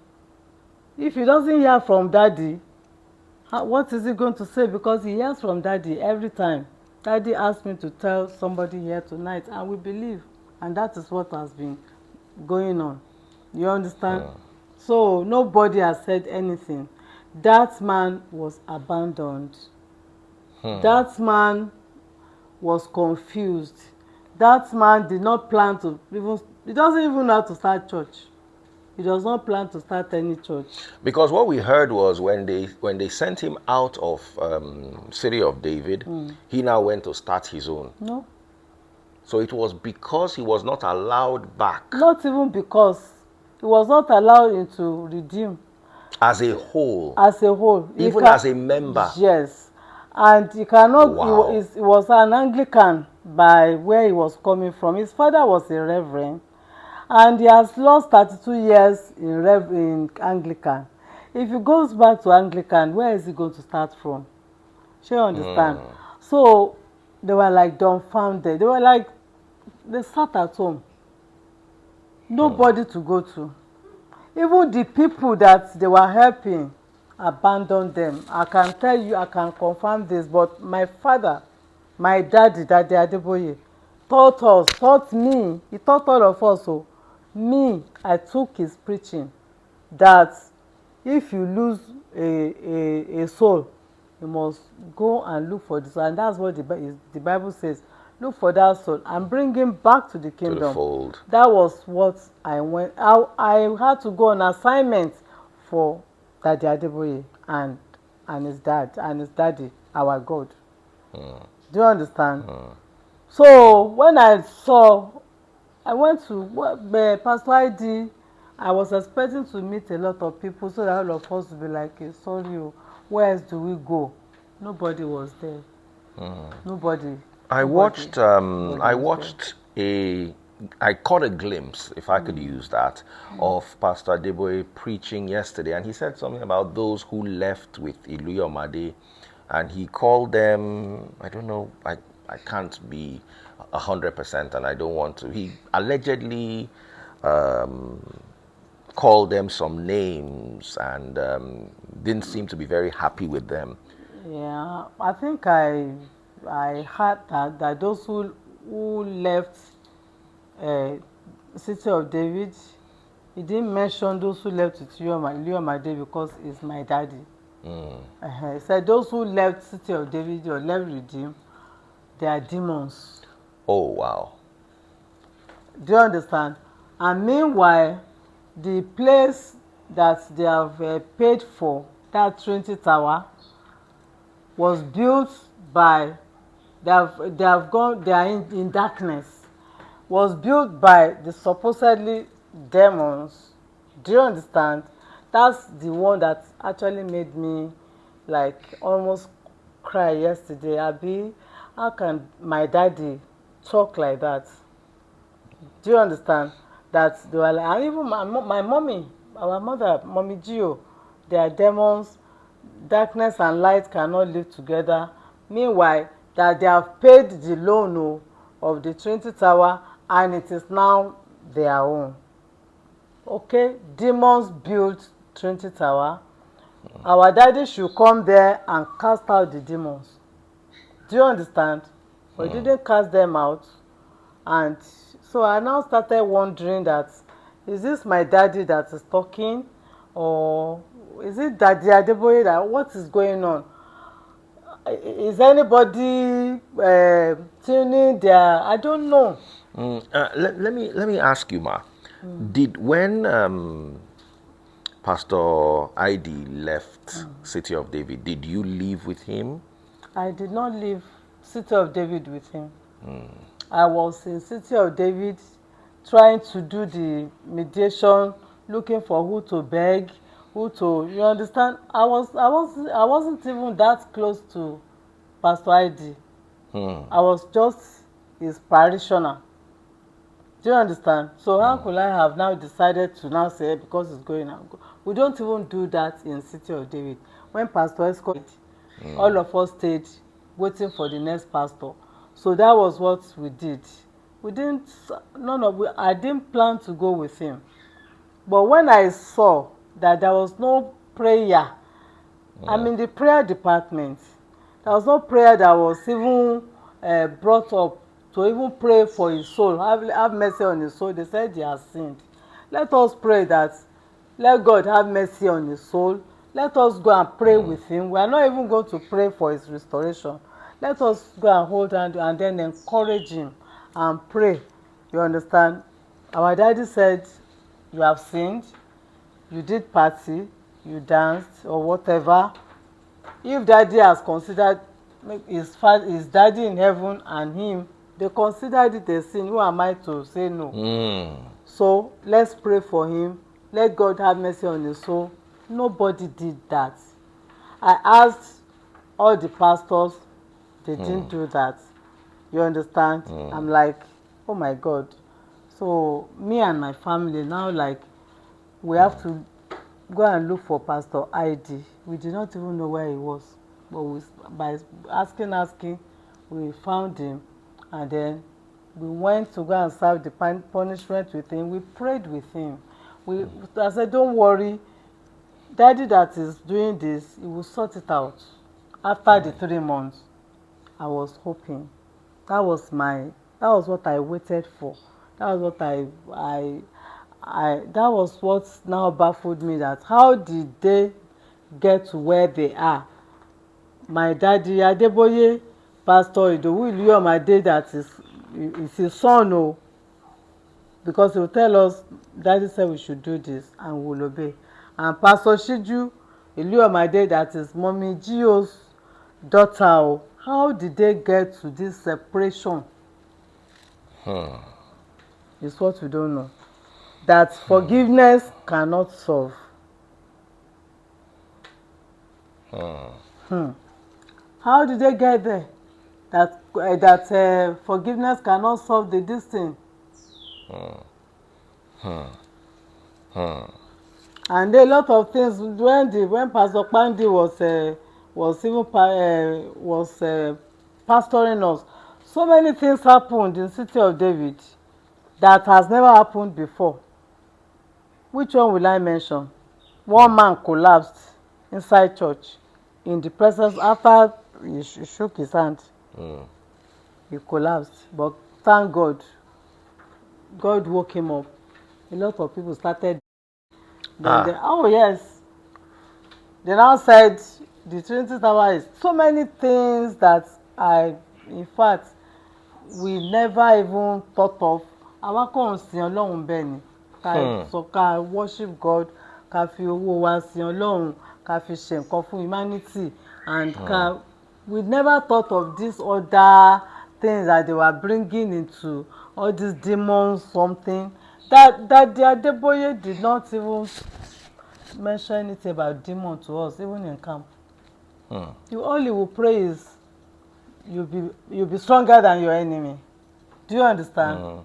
if he doesn't hear from daddy, what is he going to say? Because he hears from daddy every time. Daddy asked me to tell somebody here tonight, and we believe, and that is what has been going on. You understand? So nobody has said anything. That man was abandoned. That man was confused. That man did not plan to even, he doesn't even know how to start church. He does not plan to start any church. Because what we heard was when they sent him out of City of David, he now went to start his own. No. So it was because he was not allowed back. Not even because. He was not allowed into Redeem. As a whole. As a whole. Even as a member. Yes. And he cannot, Wow. he was an Anglican by where he was coming from. His father was a reverend. And he has lost 32 years in Anglican. If he goes back to Anglican, where is he going to start from? Do you understand? So they were like dumbfounded. They were like, they sat at home. Nobody to go to. Even the people that they were helping abandoned them. I can tell you, I can confirm this, but my father, my daddy, Daddy Adeboye, taught me, he taught all of us. So me, I took his preaching that if you lose a soul, you must go and look for the soul. And that's what the Bible says. Look for that soul and bring him back to the kingdom. To the fold. That was what I went. I had to go on assignment for Daddy Adeboye and his daddy, our God. Do you understand? So when I went to Pastor ID. I was expecting to meet a lot of people so that all of us would be like, sorry, where else do we go? Nobody was there. Nobody. I watched I caught a glimpse, if I could use that, of Pastor Adeboye preaching yesterday, and he said something about those who left with Iluyomade, and he called them, I don't know, I can't be 100%, and I don't want to. He allegedly called them some names and didn't seem to be very happy with them. Yeah, I think I heard that those who left City of David, he didn't mention those who left with Iluyomade because it's my daddy. He said those who left City of David or left Redeem, they are demons. Oh, wow. Do you understand? And meanwhile, the place that they have paid for, that Trinity Tower, was built by, they are in darkness, was built by the supposedly demons. Do you understand? That's the one that actually made me like almost cry yesterday. Abi, how can my daddy talk like that? Do you understand? That they were like, and even my mommy, our mother, Mommy Gio, they are demons. Darkness and light cannot live together. Meanwhile, that they have paid the loan of the Trinity Tower and it is now their own. Okay, demons built Trinity Tower. Our daddy should come there and cast out the demons. Do you understand? But he didn't cast them out. And so I now started wondering that, is this my daddy that is talking? Or is it Daddy Adeboye that, what is going on? Is anybody tuning there? I don't know. Let me ask you, Ma. Did when Pastor ID left City of David, did you live with him? I did not leave City of David with him. I was in City of David trying to do the mediation, looking for who to beg, who to, you understand? I wasn't even that close to Pastor ID. I was just his parishioner. Do you understand? So how could I have now decided to now say because it's going on? We don't even do that in City of David. When Pastor Escort, all of us stayed waiting for the next pastor. So that was what we did. We didn't, I didn't plan to go with him. But when I saw that there was no prayer, I'm in the prayer department. There was no prayer that was even brought up to even pray for his soul. Have mercy on his soul. They said he has sinned. Let us pray that, let God have mercy on his soul. Let us go and pray with him. We are not even going to pray for his restoration. Let us go and hold hand and then encourage him and pray. You understand? Our daddy said, you have sinned, you did party, you danced or whatever. If daddy has considered his daddy in heaven and him, they considered it a sin. Who am I to say no? So let's pray for him. Let God have mercy on his soul. Nobody did that. I asked all the pastors, they didn't do that. You understand? I'm like, oh my God. So me and my family now, like, we have to go and look for Pastor ID. We did not even know where he was. But by asking, we found him. And then we went to go and serve the punishment with him. We prayed with him. I said, don't worry. Daddy that is doing this, he will sort it out. After the 3 months, I was hoping. That was what I waited for. That was what that was what now baffled me, that how did they get to where they are? My daddy, Adeboye, Pastor Idowu Iluyomade, that is his son, because he will tell us, daddy said we should do this and we will obey. And Pastor Shiju Iluyomade, that is Mommy Gio's daughter, how did they get to this separation? It's what we don't know. That forgiveness cannot solve. How did they get there? That forgiveness cannot solve this thing. And a lot of things when Pastor Pandi was pastoring us, so many things happened in City of David that has never happened before. Which one will I mention? One man collapsed inside church in the presence after he shook his hand. He collapsed, but thank God, God woke him up. A lot of people started. Oh yes, they now said the Trinity Tower is so many things that in fact, we never even thought of. Àwa kàn ń sin Ọlọ́run bẹ́ẹ̀ ni. Ká worship God, ká fi owó wa sin Ọlọ́run, ká fi ṣe nǹkan fún humanity, and we never thought of these other things that they were bringing into all these demons, something that the Adeboye did not even mention anything about demon to us, even in camp. All you will pray is you'll be stronger than your enemy. Do you understand?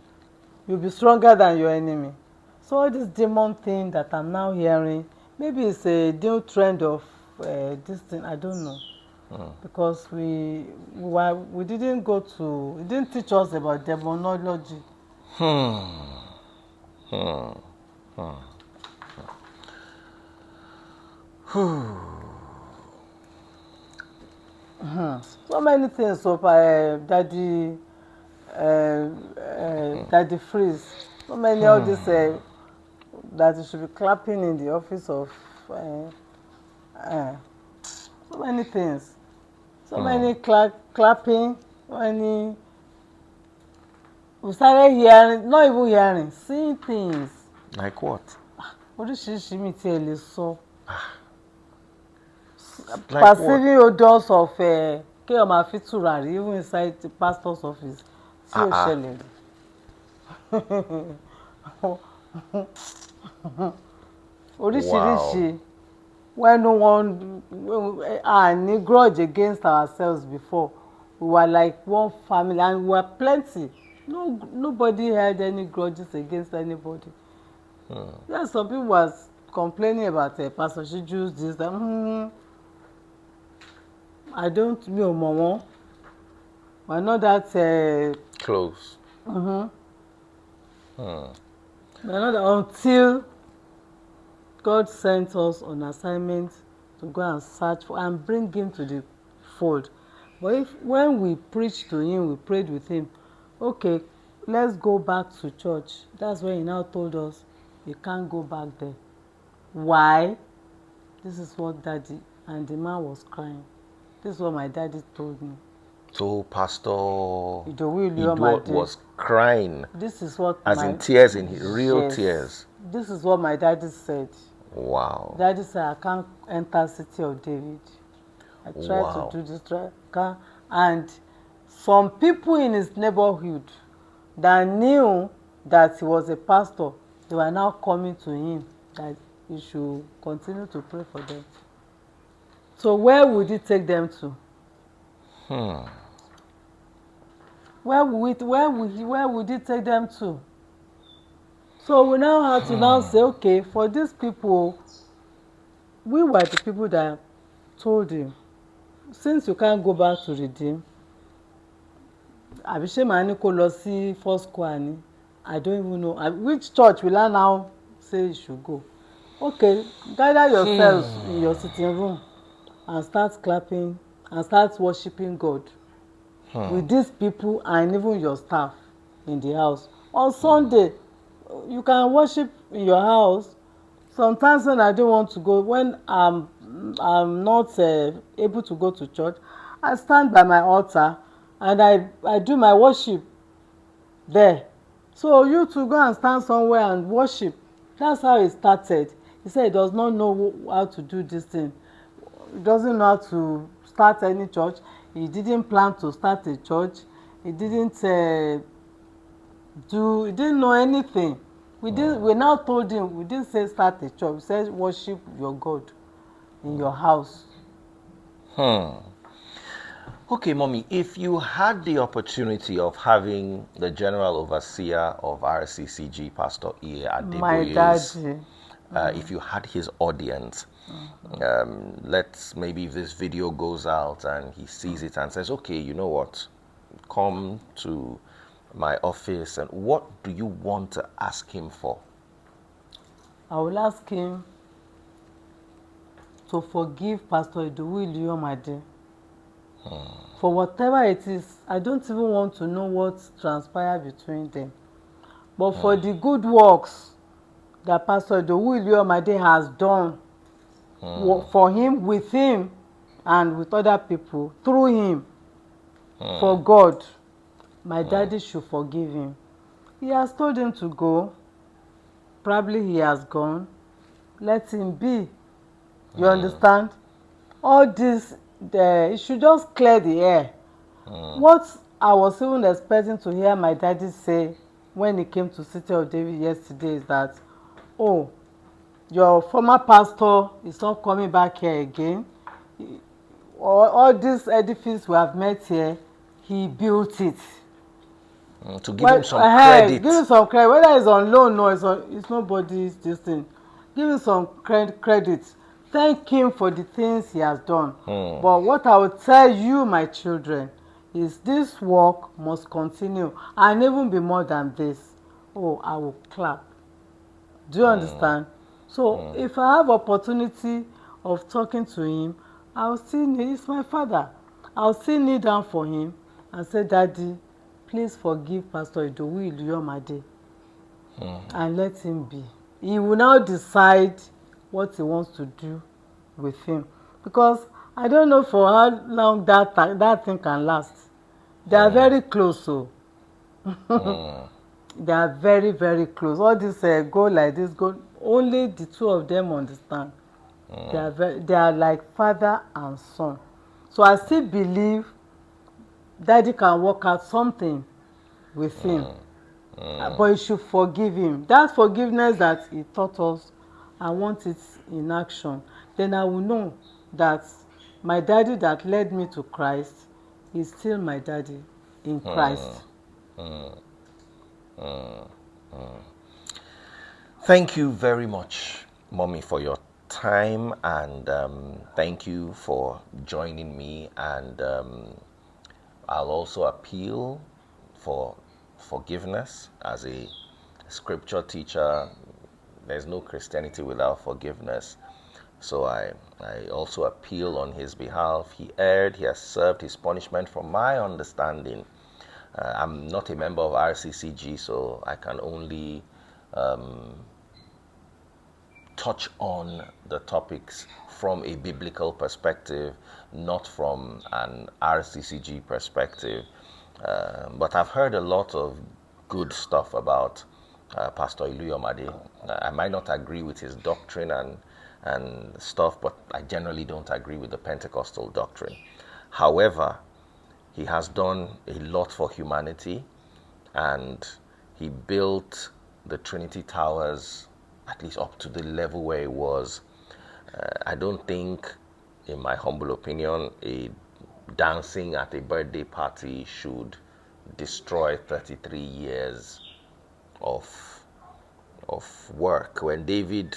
You'll be stronger than your enemy. So all this demon thing that I'm now hearing, maybe it's a new trend of this thing, I don't know. Because we didn't it didn't teach us about demonology. So many things. So Daddy Freeze. So many of this that you should be clapping in the office of. So many things. So many clapping. So many. We started hearing, not even hearing, seeing things. Like what? oríṣiríṣi mi tí ẹ lè sọ. Like Perceiving odors of kéèyàn máa fi tùràrí even inside the pastor's office tí ò ṣẹlẹ̀ rí. Oríṣiríṣi. When no one, any grudge against ourselves before, we were like one family and we were plenty. Nobody had any grudges against anybody. Yes, some people was complaining about Pastor Shiju's this, that. I don't know, Mama. We're not that close. We're not until God sent us on assignment to go and search for and bring him to the fold. But when we preached to him, we prayed with him, okay, let's go back to church. That's when he now told us, you can't go back there. Why? This is what daddy, and the man was crying. This is what my daddy told me. So Pastor Iluyomade was crying. This is what in tears, in real tears. This is what my daddy said. Wow. Daddy said, I can't enter City of David. I tried to do this, and some people in his neighborhood that knew that he was a pastor, they were now coming to him that he should continue to pray for them. So where would he take them to? Where would he take them to? So we now have to now say, okay, for these people, we were the people that told him, since you can't go back to redeem, àbí ṣé màá ní kó lọ sí first choir ni? I don't even know. Which church will I now say you should go? Okay, gather yourselves in your sitting room and start clapping and start worshiping God with these people and even your staff in the house. On Sunday, you can worship in your house. Sometimes when I don't want to go, when I'm not able to go to church, I stand by my altar and I do my worship there. So you to go and stand somewhere and worship. That's how it started. He said he does not know how to do this thing. He doesn't know how to start any church. He didn't plan to start a church. He didn't know anything. We now told him, we didn't say start a church. We said worship your God in your house. Okay, Mommy, if you had the opportunity of having the General Overseer of RCCG, Pastor Adeboye, my daddy, if you had his audience, let's maybe if this video goes out and he sees it and says, okay, you know what, come to my office, and what do you want to ask him for? I will ask him to forgive Pastor Idowu Iluyomade for whatever it is. I don't even want to know what transpired between them, but for the good works that Pastor Idowu Iluyomade has done for him, with him, and with other people, through him, for God, my daddy should forgive him. He has told him to go. Probably he has gone. Let him be. You understand? All this, he should just clear the air. What I was even expecting to hear my daddy say when he came to City of David yesterday is that, oh, your former pastor is not coming back here again. All this edifice we have met here, he built it. To give him some credit. Give him some credit. Whether it's on loan or it's nobody's this thing. Give him some credit. Thank him for the things he has done. But what I will tell you, my children, is this work must continue and even be more than this. Oh, I will clap. Do you understand? So if I have opportunity of talking to him, I'll still kneel. He's my father. I'll still kneel down for him and say, Daddy, please forgive Pastor Idowu Iluyomade and let him be. He will now decide what he wants to do with him, because I don't know for how long that thing can last. They are very close, so they are very, very close. All this go like this, go, only the two of them understand. They are like father and son. So I still believe daddy can work out something with him. But you should forgive him. That forgiveness that he taught us, I want it in action. Then I will know that my daddy that led me to Christ is still my daddy in Christ. Thank you very much, Mommy, for your time, and thank you for joining me. And I'll also appeal for forgiveness. As a scripture teacher, there's no Christianity without forgiveness. So I also appeal on his behalf. He erred, he has served his punishment from my understanding. I'm not a member of RCCG, so I can only touch on the topics from a biblical perspective, not from an RCCG perspective. But I've heard a lot of good stuff about Pastor Iluyomade. I might not agree with his doctrine and stuff, but I generally don't agree with the Pentecostal doctrine. However, he has done a lot for humanity, and he built the Trinity Towers at least up to the level where it was. I don't think, in my humble opinion, a dancing at a birthday party should destroy 33 years of work. When David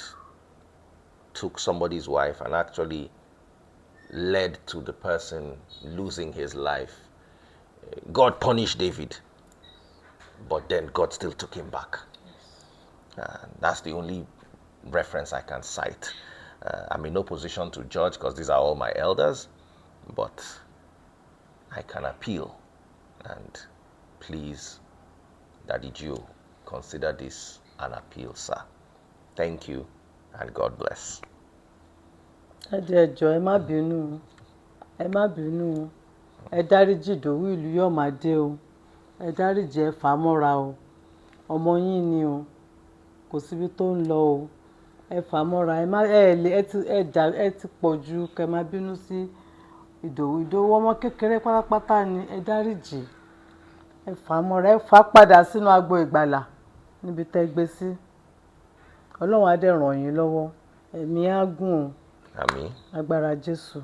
took somebody's wife and actually led to the person losing his life, God punished David, but then God still took him back. That's the only reference I can cite. I'm in no position to judge because these are all my elders, but I can appeal. And please, Daddy Joe, consider this an appeal, sir. Thank you, and God bless. Ẹ jọ̀ọ́, ẹ má bínú, ẹ má bínú, ẹ dáríjì Ìdòwú Iluyomade o, ẹ dáríjì, ẹ fà á mọ́ra o, ọmọ yín ni o, kò síbi tó ń lọ o, ẹ fà á mọ́ra, ẹ ti pọ̀ ju kẹ́ má bínú sí Ìdòwú ọmọ kékeré pátápátá ni, ẹ dáríjì, ẹ fà á mọ́ra, ẹ fà á padà sínú agbo ìgbàlà níbi tẹ́ gbé sí. Ọlọ́run á dẹ̀ ràn yín lọ́wọ́, ẹ̀mí á gùn o. Àmín. Agbára Jésù.